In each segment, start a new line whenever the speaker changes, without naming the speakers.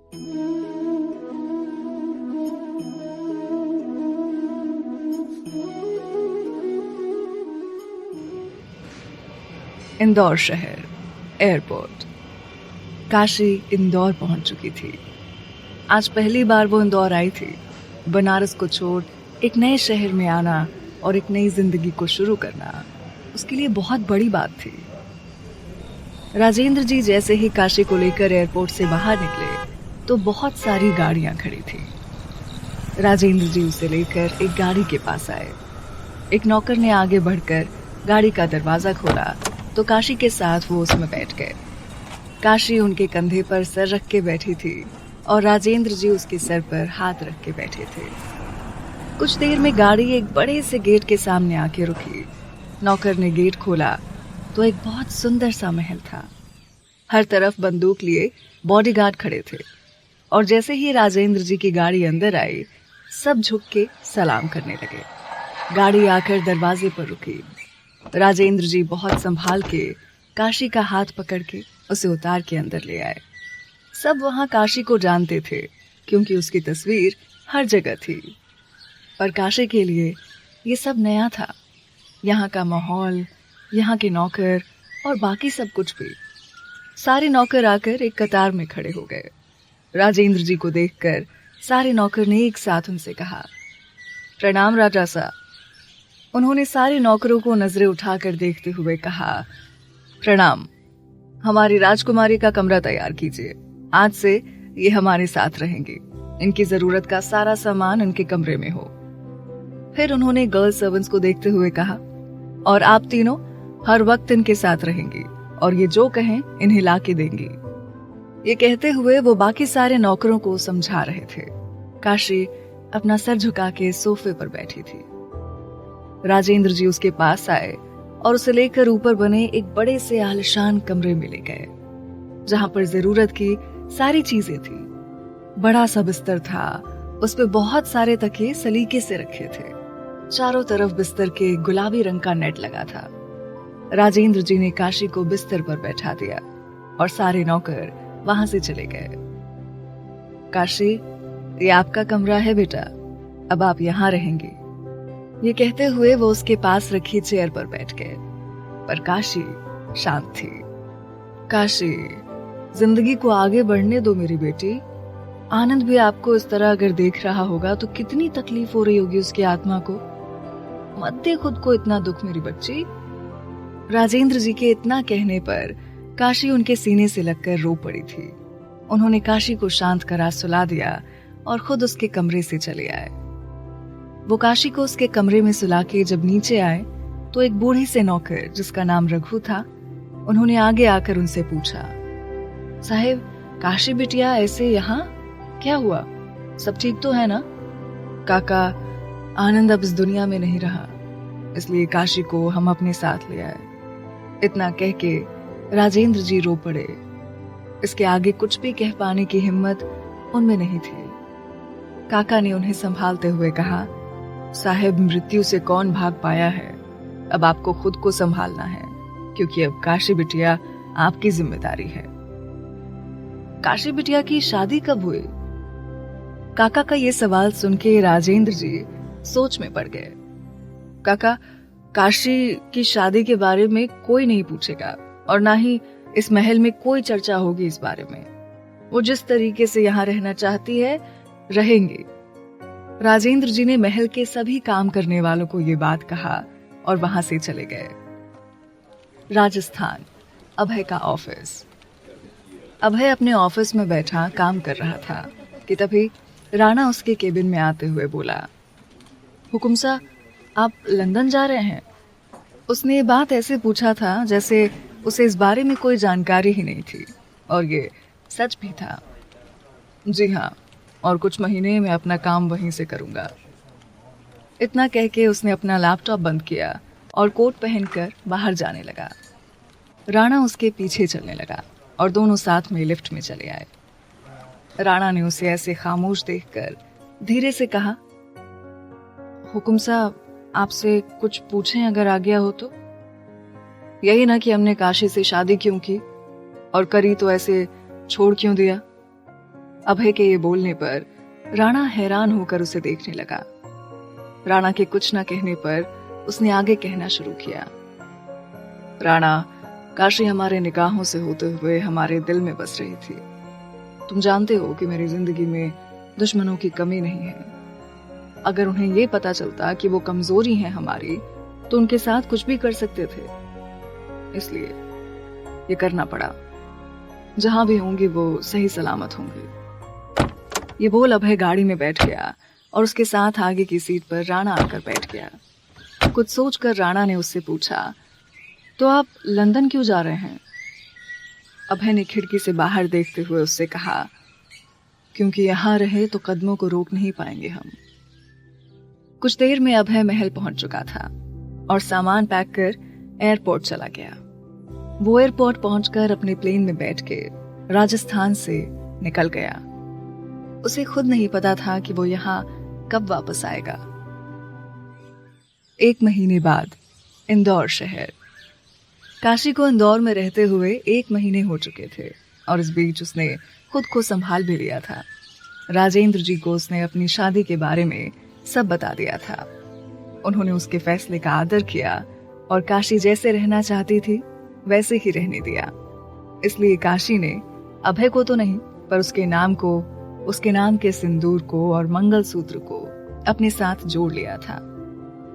इंदौर शहर, एयरपोर्ट। काशी इंदौर पहुंच चुकी थी। आज पहली बार वो इंदौर आई थी। बनारस को छोड़ एक नए शहर में आना और एक नई जिंदगी को शुरू करना उसके लिए बहुत बड़ी बात थी। राजेंद्र जी जैसे ही काशी को लेकर एयरपोर्ट से बाहर निकले तो बहुत सारी गाड़ियां खड़ी थी। राजेंद्र जी उसे लेकर एक गाड़ी के पास आए। एक नौकर ने आगे बढ़कर गाड़ी का दरवाजा खोला तो काशी के साथ वो उसमें बैठ गए। काशी उनके कंधे पर सर रख के बैठी थी और राजेंद्र जी उसके सर पर हाथ रख के बैठे थे। कुछ देर में गाड़ी एक बड़े से गेट के सामने आके रुकी। नौकर ने गेट खोला तो एक बहुत सुंदर सा महल था। हर तरफ बंदूक लिए बॉडीगार्ड खड़े थे और जैसे ही राजेंद्र जी की गाड़ी अंदर आई सब झुक के सलाम करने लगे। गाड़ी आकर दरवाजे पर रुकी। राजेंद्र जी बहुत संभाल के काशी का हाथ पकड़ के उसे उतार के अंदर ले आए। सब वहां काशी को जानते थे क्योंकि उसकी तस्वीर हर जगह थी, पर काशी के लिए ये सब नया था। यहाँ का माहौल, यहाँ के नौकर और बाकी सब कुछ भी। सारे नौकर आकर एक कतार में खड़े हो गए। राजेंद्र जी को देखकर सारे नौकर ने एक साथ उनसे कहा, प्रणाम राजा साहब। उन्होंने सारे नौकरों को नजरें उठाकर देखते हुए कहा, प्रणाम। हमारी राजकुमारी का कमरा तैयार कीजिए। आज से ये हमारे साथ रहेंगी। इनकी जरूरत का सारा सामान इनके कमरे में हो। फिर उन्होंने गर्ल सर्वेंट्स को देखते हुए कहा, और आप तीनों हर वक्त इनके साथ रहेंगी और ये जो कहें इन्हें ला के देंगी। ये कहते हुए वो बाकी सारे नौकरों को समझा रहे थे। काशी अपना सर झुका के सोफे पर बैठी थी। राजेंद्र जी उसके पास आए और उसे लेकर ऊपर बने एक बड़े से आलीशान कमरे में ले गए, जहां पर जरूरत की सारी चीजें थी। बड़ा सा बिस्तर था, उस पे बहुत सारे तकिए सलीके से रखे थे। चारों तरफ बिस्तर के गुलाबी रंग का नेट लगा था। राजेंद्र जी ने काशी को बिस्तर पर बैठा दिया और सारे नौकर वहां से चले गए। काशी, ये आपका कमरा है बेटा, अब आप यहाँ रहेंगी। ये कहते हुए वो उसके पास रखी चेयर पर बैठ गए, पर काशी शांत थी। काशी, जिंदगी को आगे बढ़ने दो मेरी बेटी। आनंद भी आपको इस तरह अगर देख रहा होगा तो कितनी तकलीफ हो रही होगी उसकी आत्मा को। मत दे खुद को इतना दुख मेरी बच्ची। राजेंद्र जी के इतना कहने पर काशी उनके सीने से लगकर रो पड़ी थी। उन्होंने काशी को शांत करा सुला दिया और खुद उसके कमरे से चले आए। वो काशी को उसके कमरे में सुला के जब नीचे आए तो एक बूढ़े से नौकर जिसका नाम रघु था, उन्होंने आगे आकर उनसे पूछा, साहेब, काशी बिटिया ऐसे यहाँ क्या हुआ? सब ठीक तो है ना? काका, आनंद अब इस दुनिया में नहीं रहा, इसलिए काशी को हम अपने साथ ले आए। इतना कह के राजेंद्र जी रो पड़े। इसके आगे कुछ भी कह पाने की हिम्मत उनमें नहीं थी। काका ने उन्हें संभालते हुए कहा, साहेब, मृत्यु से कौन भाग पाया है? अब आपको खुद को संभालना है, क्योंकि अब काशी बिटिया आपकी जिम्मेदारी है। काशी बिटिया की शादी कब हुई? काका का ये सवाल सुन के राजेंद्र जी सोच में पड़ गए। काका, काशी की शादी के बारे में कोई नहीं पूछेगा और ना ही इस महल में कोई चर्चा होगी इस बारे में। वो जिस तरीके से यहाँ रहना चाहती है रहेंगी। राजेंद्र जी ने महल के सभी काम करने वालों को ये बात कहा और वहां से चले गए। राजस्थान, अभय का ऑफिस। अभय अपने ऑफिस में बैठा काम कर रहा था कि तभी राणा उसके केबिन में आते हुए बोला, हुकुम सा, आप लंदन जा रहे हैं? उसने ये बात ऐसे पूछा था जैसे उसे इस बारे में कोई जानकारी ही नहीं थी, और ये सच भी था। जी हाँ, और कुछ महीने में अपना काम वहीं से करूंगा। इतना कह के उसने अपना लैपटॉप बंद किया और कोट पहनकर बाहर जाने लगा। राणा उसके पीछे चलने लगा और दोनों साथ में लिफ्ट में चले आए। राणा ने उसे ऐसे खामोश देखकर धीरे से कहा, हुकुम साहब, आपसे कुछ पूछें अगर आज्ञा हो तो? यही ना कि हमने काशी से शादी क्यों की और करी तो ऐसे छोड़ क्यों दिया? अभय के ये बोलने पर राणा हैरान होकर उसे देखने लगा। राणा के कुछ न कहने पर उसने आगे कहना शुरू किया। राणा, काशी हमारे निगाहों से होते हुए हमारे दिल में बस रही थी। तुम जानते हो कि मेरी जिंदगी में दुश्मनों की कमी नहीं है। अगर उन्हें ये पता चलता कि वो कमजोरी है हमारी, तो उनके साथ कुछ भी कर सकते थे। इसलिए ये करना पड़ा। जहां भी होंगी वो सही सलामत होंगी। ये बोल अभय गाड़ी में बैठ गया और उसके साथ आगे की सीट पर राणा आकर बैठ गया। कुछ सोचकर राणा ने उससे पूछा, तो आप लंदन क्यों जा रहे हैं? अभय ने खिड़की से बाहर देखते हुए उससे कहा, क्योंकि यहां रहे तो कदमों को रोक नहीं पाएंगे हम। कुछ देर में अभय महल पहुंच चुका था और सामान पैक कर एयरपोर्ट चला गया। वो एयरपोर्ट पहुंचकर अपने प्लेन में बैठ के राजस्थान से निकल गया। उसे खुद नहीं पता था कि वो यहाँ कब वापस आएगा। 1 महीने बाद इंदौर शहर। काशी को इंदौर में रहते हुए 1 महीने हो चुके थे और इस बीच उसने खुद को संभाल भी लिया था। राजेंद्र जी को उसने अपनी शादी के बारे में सब बता दिया था। उन्होंने उसके फैसले का आदर किया और काशी जैसे रहना चाहती थी वैसे ही रहने दिया। इसलिए काशी ने अभय को तो नहीं, पर उसके नाम को, उसके नाम के सिंदूर को और मंगलसूत्र को अपने साथ जोड़ लिया था।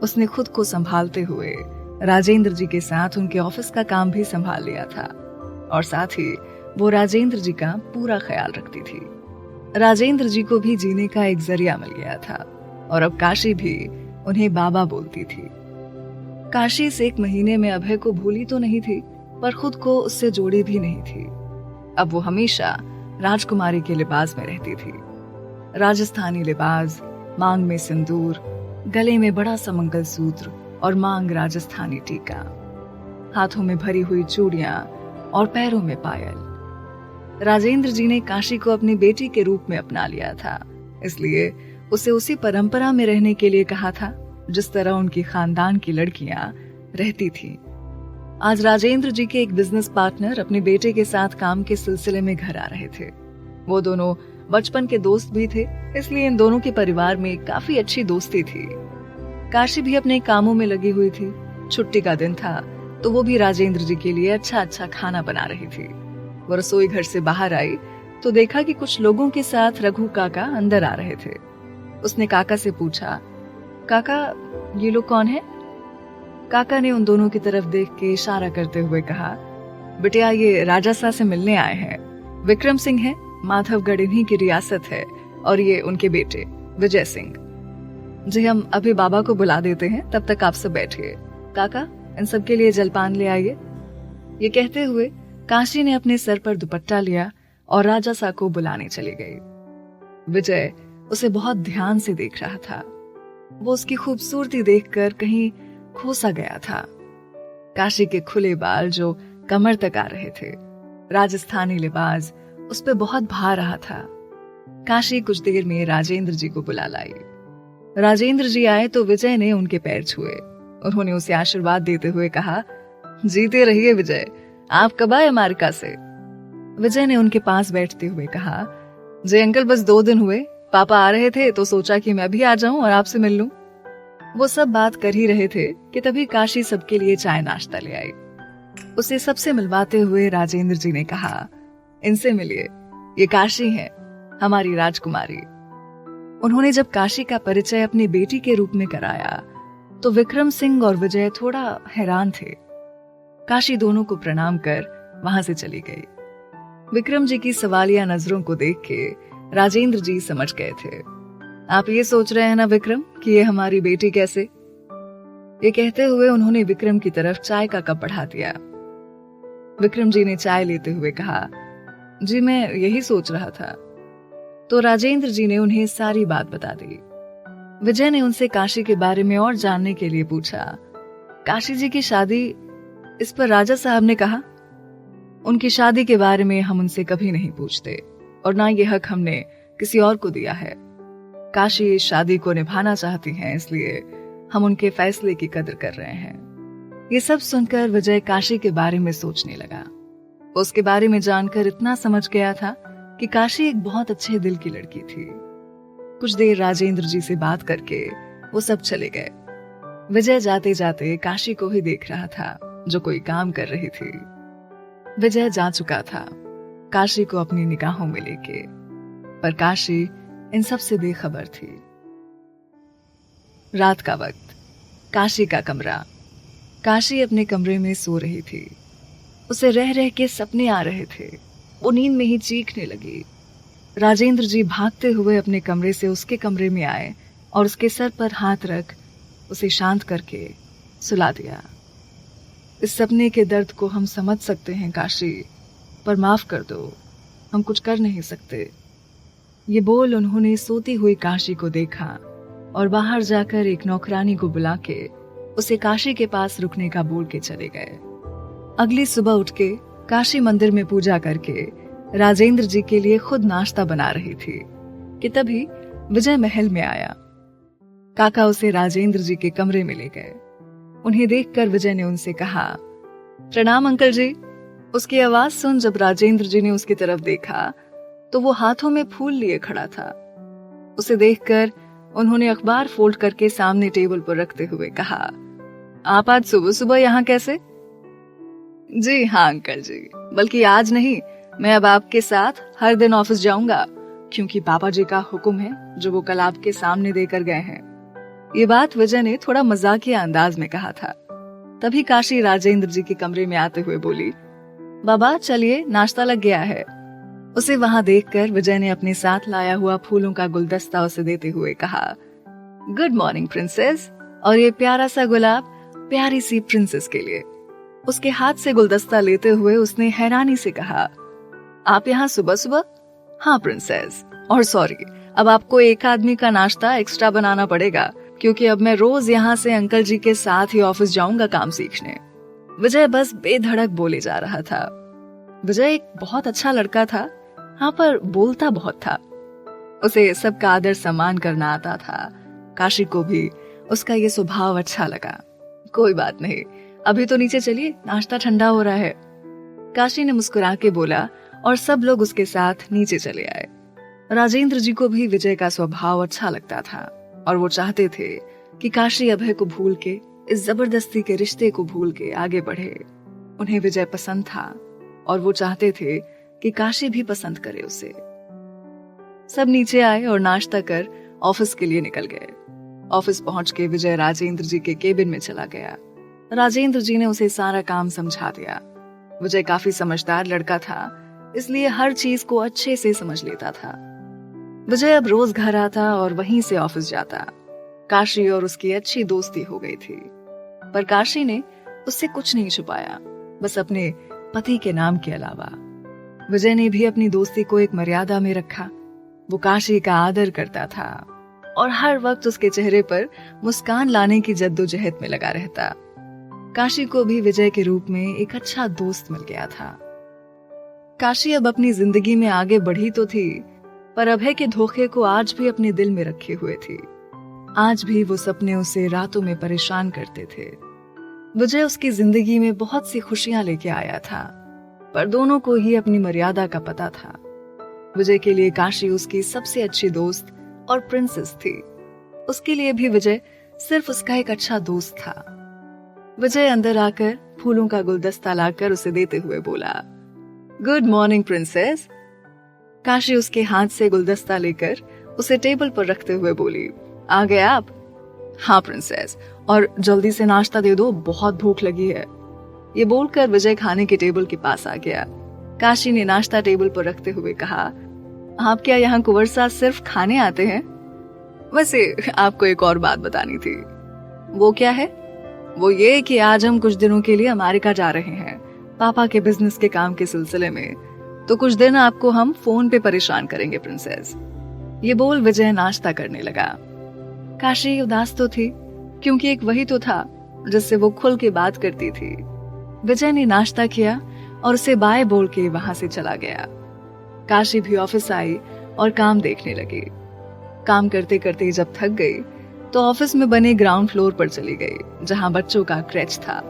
उसने खुद को संभालते हुए राजेंद्र जी के साथ उनके ऑफिस का काम भी संभाल लिया था और साथ ही वो राजेंद्र जी का पूरा ख्याल रखती थी। राजेंद्र जी को भी जीने का एक जरिया मिल गया था और अब काशी भी उन्हें बाबा बोलती थी। काशी इस 1 महीने में अभय को भूली तो नहीं थी, पर खुद को उससे जोड़ी भी नहीं थी। अब वो हमेशा राजकुमारी के लिबास में रहती थी। राजस्थानी लिबास, मांग में सिंदूर, गले में बड़ा सा मंगलसूत्र और मांग राजस्थानी टीका, हाथों में भरी हुई चूड़ियां और पैरों में पायल। राजेंद्र जी ने काशी को अपनी बेटी के रूप में अपना लिया था, इसलिए उसे उसी परंपरा में रहने के लिए कहा था जिस तरह उनकी खानदान की लड़कियां रहती थीं। आज राजेंद्र जी के एक बिजनेस पार्टनर अपने बेटे के साथ काम के सिलसिले में घर आ रहे थे। वो दोनों बचपन के दोस्त भी थे, इसलिए इन दोनों के परिवार में काफी अच्छी दोस्ती थी। काशी भी अपने कामों में लगी हुई थी। छुट्टी का दिन था तो वो भी राजेंद्र जी के लिए अच्छा खाना बना रही थी। वो रसोई घर से बाहर आई तो देखा कि कुछ लोगों के साथ रघु काका अंदर आ रहे थे। उसने काका से पूछा, काका ये लोग कौन है? काका ने उन दोनों की तरफ देख के इशारा करते हुए कहा, बिटिया ये राजासा से मिलने आए हैं। विक्रम सिंह है, माधवगढ़ इन्हीं की रियासत है, और ये उनके बेटे विजय सिंह। जी हम अभी बाबा को बुला देते हैं, तब तक आप सब बैठिए। काका इन सब के लिए जलपान ले आइए। ये कहते हुए काशी ने अपने सर पर दुपट्टा लिया और राजासा को बुलाने चली गई। विजय उसे बहुत ध्यान से देख रहा था। वो उसकी खूबसूरती देखकर कहीं खो सा गया था। काशी के खुले बाल जो कमर तक आ रहे थे, राजस्थानी लिबास उस पे बहुत भा रहा था। काशी कुछ देर में राजेंद्र जी को बुला लाई। राजेंद्र जी आए तो विजय ने उनके पैर छुए। उन्होंने उसे आशीर्वाद देते हुए कहा, जीते रहिए विजय, आप कब आए अमेरिका से? विजय ने उनके पास बैठते हुए कहा, जी अंकल बस 2 दिन हुए, पापा आ रहे थे तो सोचा कि मैं भी आ जाऊं और आपसे मिल लूं। वो सब बात कर ही रहे थे कि तभी काशी सबके लिए चाय नाश्ता ले आई। उसे सबसे मिलवाते हुए राजेंद्र जी ने कहा, इनसे मिलिए, ये काशी है, हमारी राजकुमारी। उन्होंने जब काशी का परिचय अपनी बेटी के रूप में कराया तो विक्रम सिंह और विजय थोड़ा हैरान थे। काशी दोनों को प्रणाम कर वहां से चली गई। विक्रम जी की सवालिया नजरों को देख के राजेंद्र जी समझ गए थे। आप ये सोच रहे हैं ना विक्रम कि ये हमारी बेटी कैसे? ये कहते हुए उन्होंने विक्रम की तरफ चाय का कप बढ़ा दिया। विक्रम जी ने चाय लेते हुए कहा, जी मैं यही सोच रहा था। तो राजेंद्र जी ने उन्हें सारी बात बता दी। विजय ने उनसे काशी के बारे में और जानने के लिए पूछा, काशी जी की शादी? इस पर राजा साहब ने कहा, उनकी शादी के बारे में हम उनसे कभी नहीं पूछते और ना ये हक हमने किसी और को दिया है। काशी इस शादी को निभाना चाहती हैं, इसलिए हम उनके फैसले की कदर कर रहे हैं। ये सब सुनकर विजय काशी के बारे में सोचने लगा। उसके बारे में जानकर इतना समझ गया था कि काशी एक बहुत अच्छे दिल की लड़की थी। कुछ देर राजेंद्र जी से बात करके वो सब चले गए। विजय जाते जाते काशी को ही देख रहा था जो कोई काम कर रही थी। विजय जा चुका था काशी को अपनी निगाहों में लेके, पर काशी इन सब से बेखबर थी। रात का वक्त, काशी का कमरा। काशी अपने कमरे में सो रही थी। उसे रह रह के सपने आ रहे थे। वो नींद में ही चीखने लगी। राजेंद्र जी भागते हुए अपने कमरे से उसके कमरे में आए और उसके सर पर हाथ रख उसे शांत करके सुला दिया। इस सपने के दर्द को हम समझ सकते हैं काशी, पर माफ कर दो, हम कुछ कर नहीं सकते। ये बोल उन्होंने सोती हुई काशी को देखा और बाहर जाकर एक नौकरानी को बुला के उसे काशी के पास रुकने का बोल के चले गए। अगली सुबह उठ के काशी मंदिर में पूजा करके राजेंद्र जी के लिए खुद नाश्ता बना रही थी कि तभी विजय महल में आया। काका उसे राजेंद्र जी के कमरे में ले गए। उन्हें देखकर विजय ने उनसे कहा, प्रणाम अंकल जी। उसकी आवाज सुन जब राजेंद्र जी ने उसकी तरफ देखा तो वो हाथों में फूल लिए खड़ा था। उसे देखकर उन्होंने अखबार फोल्ड करके सामने टेबल पर रखते हुए कहा, आप आज सुबह सुबह यहाँ कैसे? जी हाँ अंकल जी, बल्कि आज नहीं, मैं अब आपके साथ हर दिन ऑफिस जाऊंगा, क्योंकि पापा जी का हुक्म है जो वो कल आपके सामने देकर गए हैं। ये बात विजय ने थोड़ा मजाकिया अंदाज में कहा था। तभी काशी राजेंद्र जी के कमरे में आते हुए बोली, बाबा चलिए नाश्ता लग गया है। उसे वहां देखकर विजय ने अपने साथ लाया हुआ फूलों का गुलदस्ता उसे देते हुए कहा, गुड मॉर्निंग प्रिंसेस, और ये प्यारा सा गुलाब प्यारी सी प्रिंसेस के लिए। उसके हाथ से गुलदस्ता लेते हुए उसने हैरानी से कहा, आप यहाँ सुबह सुबह? हाँ प्रिंसेस, और सॉरी, अब आपको एक आदमी का नाश्ता एक्स्ट्रा बनाना पड़ेगा, क्योंकि अब मैं रोज यहाँ से अंकल जी के साथ ही ऑफिस जाऊंगा काम सीखने। विजय बस बेधड़क बोले जा रहा था। विजय एक बहुत अच्छा लड़का था, हाँ, पर बोलता बहुत था। उसे सबका आदर सम्मान करना आता था। काशी को भी उसका ये स्वभाव अच्छा लगा। कोई बात नहीं, अभी तो नीचे चलिए, नाश्ता ठंडा हो रहा है। काशी ने मुस्कुरा के बोला और सब लोग उसके साथ नीचे चले आए। राजेंद्र जी को भी विजय का स्वभाव अच्छा लगता था और वो चाहते थे कि काशी अभय को भूल के, इस जबरदस्ती के रिश्ते को भूल के आगे बढ़े। उन्हें विजय पसंद था और वो चाहते थे कि काशी भी पसंद करे उसे। सब नीचे आए और नाश्ता कर ऑफिस के लिए निकल गए। ऑफिस पहुंच के विजय राजेंद्र जी के केबिन में चला गया। राजेंद्र जी ने उसे सारा काम समझा दिया। विजय काफी समझदार लड़का था, इसलिए हर चीज को अच्छे से समझ लेता था। विजय अब रोज घर आता और वहीं से ऑफिस जाता। काशी और उसकी अच्छी दोस्ती हो गई थी, पर काशी ने उससे कुछ नहीं छुपाया, बस अपने पति के नाम के अलावा। विजय ने भी अपनी दोस्ती को एक मर्यादा में रखा। वो काशी का आदर करता था और हर वक्त उसके चेहरे पर मुस्कान लाने की जद्दोजहद में लगा रहता। काशी को भी विजय के रूप में एक अच्छा दोस्त मिल गया था। काशी अब अपनी जिंदगी में आगे बढ़ी तो थी, पर अभय के धोखे को आज भी अपने दिल में रखे हुए थी। आज भी वो सपने उसे रातों में परेशान करते थे। विजय उसकी जिंदगी में बहुत सी खुशियां लेके आया था, पर दोनों को ही अपनी मर्यादा का पता था। विजय के लिए काशी उसकी सबसे अच्छी दोस्त और प्रिंसेस थी। उसके लिए भी विजय सिर्फ उसका एक अच्छा दोस्त था। विजय अंदर आकर फूलों का गुलदस्ता लाकर उसे देते हुए बोला, गुड मॉर्निंग प्रिंसेस। काशी उसके हाथ से गुलदस्ता लेकर उसे टेबल पर रखते हुए बोली, आ गए आप? हाँ प्रिंसेस, और जल्दी से नाश्ता दे दो, बहुत भूख लगी है। ये बोलकर विजय खाने के टेबल के पास आ गया। काशी ने नाश्ता टेबल पर रखते हुए कहा, आप क्या यहाँ कुंवर साथ सिर्फ खाने आते हैं? वैसे आपको एक और बात बतानी थी। वो क्या है? वो ये कि आज हम कुछ दिनों के लिए अमेरिका जा रहे हैं, पापा के बिजनेस के काम के सिलसिले में, तो कुछ दिन आपको हम फोन पे परेशान करेंगे प्रिंसेस। ये बोल विजय नाश्ता करने लगा। काशी उदास तो थी, क्योंकि एक वही तो था जिससे वो खुल के बात करती थी। विजय ने नाश्ता किया और उसे बाय बोल के वहां से चला गया। काशी भी ऑफिस आई और काम देखने लगी। काम करते करते जब थक गई तो ऑफिस में बने ग्राउंड फ्लोर पर चली गई, जहां बच्चों का क्रेच था।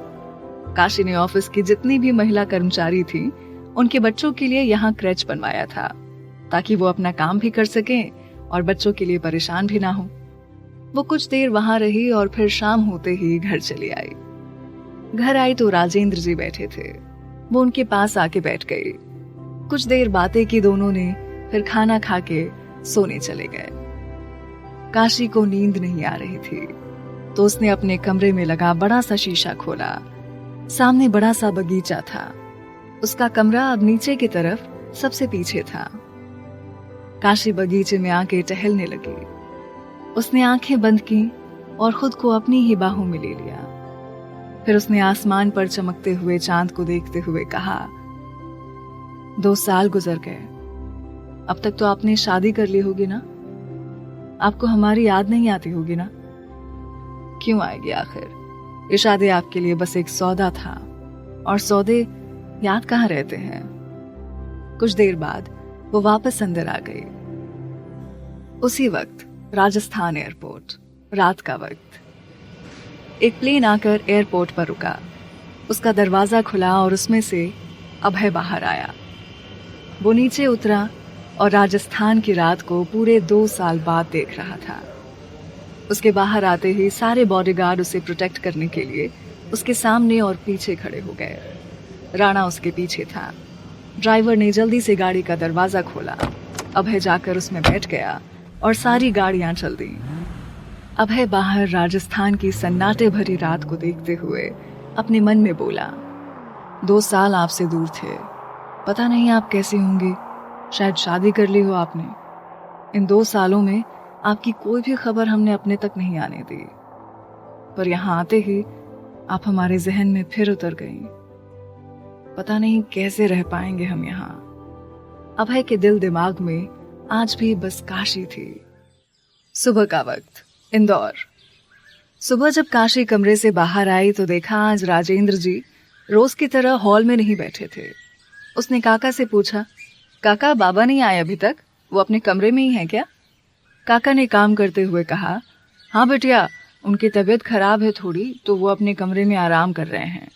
काशी ने ऑफिस की जितनी भी महिला कर्मचारी थी, उनके बच्चों के लिए यहाँ क्रेच बनवाया था। ताकि वो अपना काम भी कर सकें और बच्चों के लिए परेशान भी ना हो। वो कुछ देर वहां रही और फिर शाम होते ही घर चली आई। घर आई तो राजेंद्र जी बैठे थे। वो उनके पास आके बैठ गई। कुछ देर बातें की दोनों ने, फिर खाना खा के सोने चले गए। काशी को नींद नहीं आ रही थी तो उसने अपने कमरे में लगा बड़ा सा शीशा खोला। सामने बड़ा सा बगीचा था। उसका कमरा अब नीचे की तरफ सबसे पीछे था। काशी बगीचे में आके टहलने लगी। उसने आंखें बंद की और खुद को अपनी ही बाहों में ले लिया। फिर उसने आसमान पर चमकते हुए चांद को देखते हुए कहा, 2 साल गुजर गए। अब तक तो आपने शादी कर ली होगी ना? आपको हमारी याद नहीं आती होगी ना? क्यों आएगी आखिर? ये शादी आपके लिए बस एक सौदा था, और सौदे याद कहाँ रहते हैं। कुछ देर बाद वो वापस अंदर आ गई। उसी वक्त राजस्थान एयरपोर्ट, रात का वक्त। एक प्लेन आकर एयरपोर्ट पर रुका। उसका दरवाजा खुला और उसमें से अभय बाहर आया। वो नीचे उतरा और राजस्थान की रात को पूरे 2 साल बाद देख रहा था। उसके बाहर आते ही सारे बॉडीगार्ड उसे प्रोटेक्ट करने के लिए उसके सामने और पीछे खड़े हो गए। राणा उसके पीछे था। ड्राइवर ने जल्दी से गाड़ी का दरवाजा खोला। अभय जाकर उसमें बैठ गया और सारी गाड़ियां चल दी। अभय बाहर राजस्थान की सन्नाटे भरी रात को देखते हुए अपने मन में बोला, 2 साल आपसे दूर थे। पता नहीं आप कैसे होंगे। शायद शादी कर ली हो आपने। इन 2 सालों में आपकी कोई भी खबर हमने अपने तक नहीं आने दी, पर यहां आते ही आप हमारे जहन में फिर उतर गई। पता नहीं कैसे रह पाएंगे हम यहाँ। अभय के दिल दिमाग में आज भी बस काशी थी। सुबह का वक्त, इंदौर। सुबह जब काशी कमरे से बाहर आई तो देखा आज राजेंद्र जी रोज की तरह हॉल में नहीं बैठे थे। उसने काका से पूछा, काका बाबा नहीं आए अभी तक? वो अपने कमरे में ही है क्या? काका ने काम करते हुए कहा, हाँ बेटिया, उनकी तबीयत खराब है थोड़ी, तो वो अपने कमरे में आराम कर रहे हैं।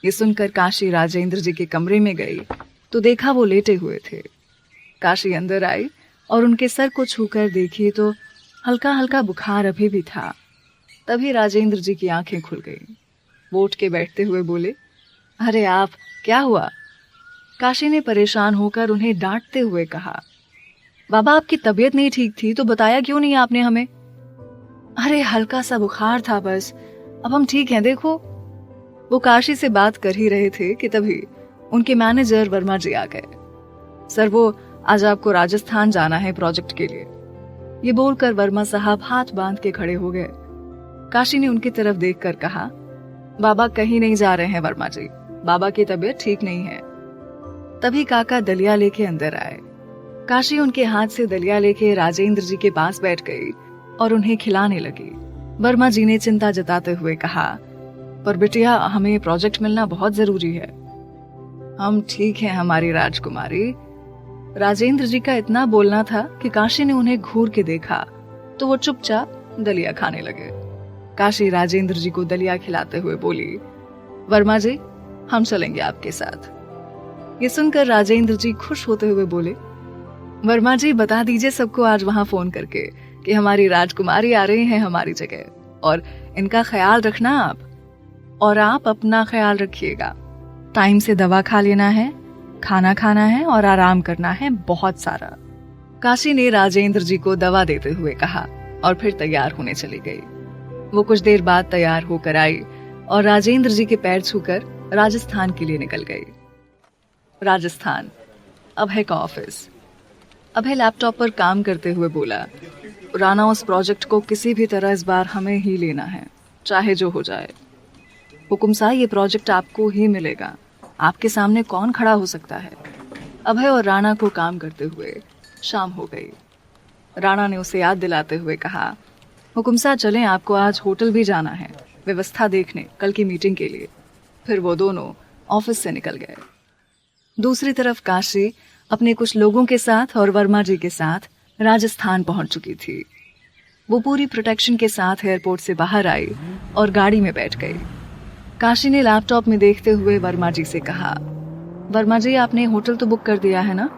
ये सुनकर काशी राजेंद्र जी के कमरे में गई तो देखा वो लेटे हुए थे। काशी अंदर आई और उनके सर को छूकर देखी तो हल्का हल्का बुखार अभी भी था। तभी राजेंद्र जी की आंखें खुल गई। वो उठ के बैठते हुए बोले, अरे आप, क्या हुआ? काशी ने परेशान होकर उन्हें डांटते हुए कहा, बाबा आपकी तबीयत नहीं ठीक थी तो बताया क्यों नहीं आपने हमें? अरे हल्का सा बुखार था बस, अब हम ठीक हैं देखो। वो काशी से बात कर ही रहे थे कि तभी उनके मैनेजर वर्मा जी आ गए। सर, वो आज आपको राजस्थान जाना है प्रोजेक्ट के लिए। ये बोलकर वर्मा साहब हाथ बांध के खड़े हो गए। काशी ने उनकी तरफ देखकर कहा, बाबा कहीं नहीं जा रहे हैं वर्मा जी, बाबा की तबीयत ठीक नहीं है। तभी काका दलिया लेके अंदर आए। काशी उनके हाथ से दलिया लेके राजेंद्र जी के पास बैठ गई और उन्हें खिलाने लगी। वर्मा जी ने चिंता जताते हुए कहा, पर बिटिया हमें प्रोजेक्ट मिलना बहुत जरूरी है। हम ठीक हैं हमारी राजकुमारी। राजेंद्र जी का इतना बोलना था कि काशी ने उन्हें घूर के देखा तो वो चुपचाप दलिया खाने लगे। काशी राजेंद्र जी को दलिया खिलाते हुए बोली, वर्मा जी हम चलेंगे आपके साथ। ये सुनकर राजेंद्र जी खुश होते हुए बोले, वर्मा जी बता दीजिए सबको आज वहां फोन करके कि हमारी राजकुमारी आ रही है हमारी जगह, और इनका ख्याल रखना आप, और आप अपना ख्याल रखिएगा। टाइम से दवा खा लेना है, खाना खाना है और आराम करना है बहुत सारा। काशी ने राजेंद्र जी को दवा देते हुए कहा और फिर तैयार होने चली गई। वो कुछ देर बाद तैयार होकर आई और राजेंद्र जी के पैर छूकर राजस्थान के लिए निकल गई। राजस्थान, अभय का ऑफिस। अभय लैपटॉप पर काम करते हुए बोला, राणा उस प्रोजेक्ट को किसी भी तरह इस बार हमें ही लेना है, चाहे जो हो जाए। हुकुम साहब, ये प्रोजेक्ट आपको ही मिलेगा, आपके सामने कौन खड़ा हो सकता है। अभय और राणा को काम करते हुए शाम हो गई। राणा ने उसे याद दिलाते हुए कहा, हुकुम साहब चलें, आपको आज होटल भी जाना है व्यवस्था देखने कल की मीटिंग के लिए। फिर वो दोनों ऑफिस से निकल गए। दूसरी तरफ काशी अपने कुछ लोगों के साथ और वर्मा जी के साथ राजस्थान पहुंच चुकी थी। वो पूरी प्रोटेक्शन के साथ एयरपोर्ट से बाहर आई और गाड़ी में बैठ गई। काशी ने लैपटॉप में देखते हुए वर्मा जी से कहा, वर्मा जी आपने होटल तो बुक कर दिया है ना?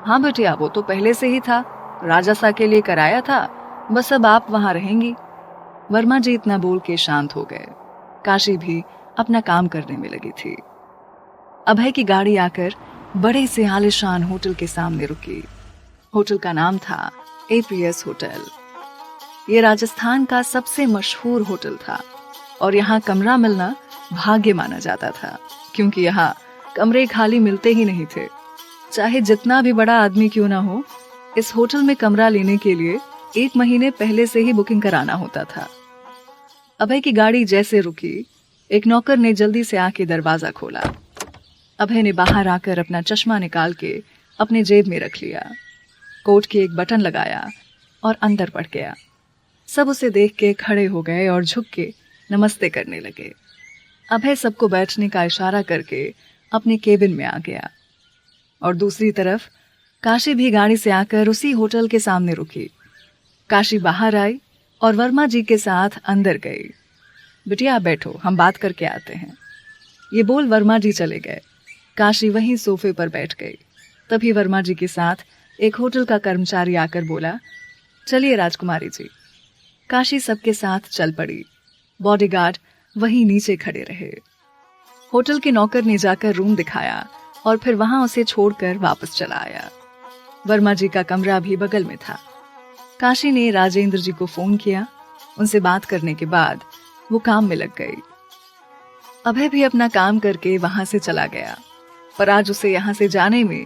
हाँ बिटिया, वो तो पहले से ही था, राजसा के लिए कराया था, बस अब आप वहां रहेंगी। वर्मा जी इतना बोल के शांत हो गए। काशी भी अपना काम करने में लगी थी। अभय की गाड़ी आकर बड़े से आलीशान होटल के सामने रुकी। होटल का नाम था एपीएस होटल। ये राजस्थान का सबसे मशहूर होटल था और यहाँ कमरा मिलना भाग्य माना जाता था, क्योंकि यहाँ कमरे खाली मिलते ही नहीं थे। चाहे जितना भी बड़ा आदमी क्यों ना हो, इस होटल में कमरा लेने के लिए 1 महीने पहले से ही बुकिंग कराना होता था। अभय की गाड़ी जैसे रुकी, एक नौकर ने जल्दी से आके दरवाजा खोला। अभय ने बाहर आकर अपना चश्मा निकाल के अपने जेब में रख लिया, कोट के एक बटन लगाया और अंदर बढ़ गया। सब उसे देख के खड़े हो गए और झुक के नमस्ते करने लगे। अभय सबको बैठने का इशारा करके अपने केबिन में आ गया और दूसरी तरफ काशी भी गाड़ी से आकर उसी होटल के सामने रुकी। काशी बाहर आई और वर्मा जी के साथ अंदर गई। बिटिया बैठो, हम बात करके आते हैं। ये बोल वर्मा जी चले गए। काशी वहीं सोफे पर बैठ गई। तभी वर्मा जी के साथ एक होटल का कर्मचारी आकर बोला, चलिए राजकुमारी जी। काशी सबके साथ चल पड़ी। बॉडीगार्ड वहीं नीचे खड़े रहे। होटल के नौकर ने जाकर रूम दिखाया और फिर वहां उसे छोड़कर वापस चला आया। वर्मा जी का कमरा भी बगल में था। काशी ने राजेंद्र जी को फोन किया। उनसे बात करने के बाद वो काम में लग गई। अभय भी अपना काम करके वहां से चला गया, पर आज उसे यहां से जाने में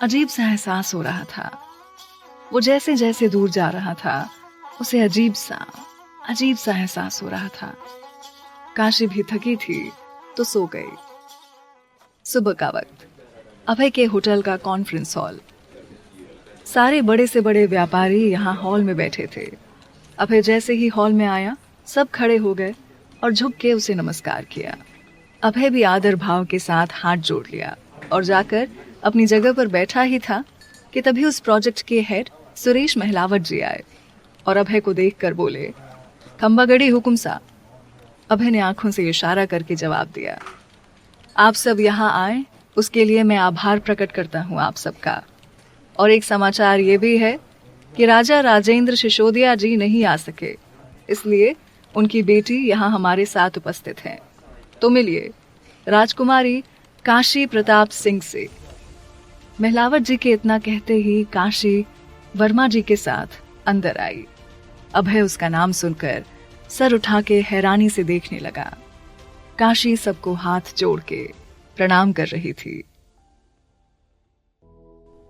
अजीब सा एहसास हो रहा था। वो जैसे जैसे दूर जा रहा था, उसे अजीब सा एहसास हो रहा था। काशी भी थकी थी तो सो गई। सुबह का वक्त, अभय के होटल का कॉन्फ्रेंस हॉल। सारे बड़े से बड़े व्यापारी यहाँ हॉल में बैठे थे। अभय जैसे ही हॉल में आया, सब खड़े हो गए और झुक के उसे नमस्कार किया। अभय भी आदर भाव के साथ हाथ जोड़ लिया और जाकर अपनी जगह पर बैठा ही था कि तभी उस प्रोजेक्ट के हेड सुरेश महलावत जी आए और अभय को देखकर बोले, खंबागड़ी हुकुम सा। अभय ने आंखों से इशारा करके जवाब दिया, आप सब यहाँ आए उसके लिए मैं आभार प्रकट करता हूँ आप सबका। और एक समाचार ये भी है कि राजा राजेंद्र सिसोदिया जी नहीं आ सके, इसलिए उनकी बेटी यहाँ हमारे साथ उपस्थित हैं। तो मिलिए राजकुमारी काशी प्रताप सिंह से। महलावत जी के इतना कहते ही काशी वर्मा जी के साथ अंदर आई। अभय उसका नाम सुनकर सर उठा के हैरानी से देखने लगा। काशी सबको हाथ जोड़ के प्रणाम कर रही थी।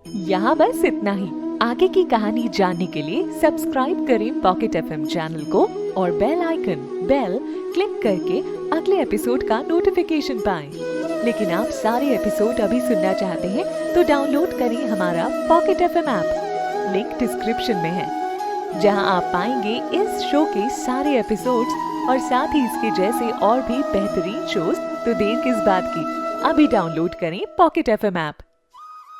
यहाँ बस इतना ही। आगे की कहानी जानने के लिए सब्सक्राइब करें पॉकेट एफएम चैनल को और बेल क्लिक करके अगले एपिसोड का नोटिफिकेशन पाएं। लेकिन आप सारे एपिसोड अभी सुनना चाहते हैं तो डाउनलोड करें हमारा pocket FM app. Link description में है, जहां आप पाएंगे इस शो के सारे एपिसोड्स और साथ ही इसके जैसे और भी बेहतरीन शोज। तो देर किस बात की, अभी डाउनलोड करें पॉकेट एफएम ऐप।